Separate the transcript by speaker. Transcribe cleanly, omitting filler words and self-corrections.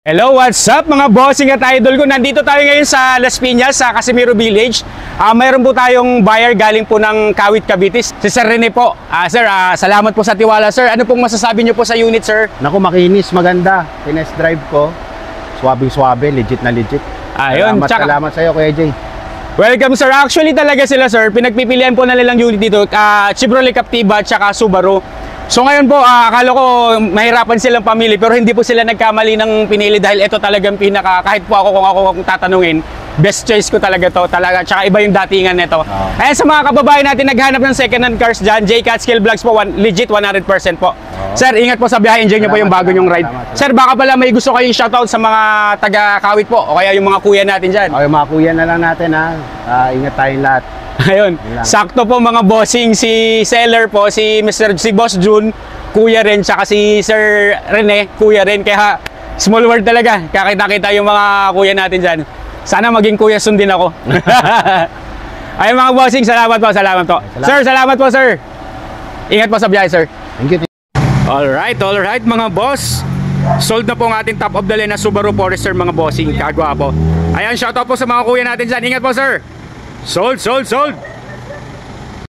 Speaker 1: Hello, what's up mga bossing at idol ko? Nandito tayo ngayon sa Las Piñas, sa Casimiro Village. Mayroon po tayong buyer galing po ng Kawit, Cavite, si Sir Rene po. Sir, salamat po sa tiwala, sir. Ano pong masasabi niyo po sa unit, sir?
Speaker 2: Naku, makinis, maganda. Tinest drive ko. Swabing-swabe, legit na legit.
Speaker 1: Ayun,
Speaker 2: salamat sa iyo, Kuya Jay.
Speaker 1: Welcome, sir. Actually talaga sila, sir. Pinagpipilian po na nilang unit dito, Chevrolet Captiva at saka Subaru. So ngayon po, akala ko mahirapan silang pamili, pero hindi po sila nagkamali ng pinili dahil ito talagang kahit po ako kung tatanungin, best choice ko talaga to, talaga, tsaka iba yung datingan nito. Ayan, sa mga kababayan natin naghanap ng second hand cars dyan, J-Cat Skill Vlogs po, legit 100% po. Sir, ingat po sa biyahe, enjoy nyo po yung bago nyong ride. Sir, baka pala may gusto kayong shoutout sa mga taga-Kawit po, o kaya yung mga kuya natin dyan.
Speaker 2: Okay, mga kuya na lang natin ha. Ingat tayong lahat.
Speaker 1: Ayun, sakto po mga bossing, si seller po, si Boss June, kuya rin, tsaka si Sir Rene, kuya rin. Kaya small world talaga, kakita-kita yung mga kuya natin dyan. Sana maging kuya soon din ako. Ayun mga bossing, salamat po. Sir, salamat po, sir. Ingat po sa biyahe, sir.
Speaker 2: Thank you.
Speaker 1: Alright mga boss. Sold na po ang ating top of the line na Subaru Forester mga bossing, kagwa po. Ayan, shoutout po sa mga kuya natin dyan. Ingat po, sir. Sold.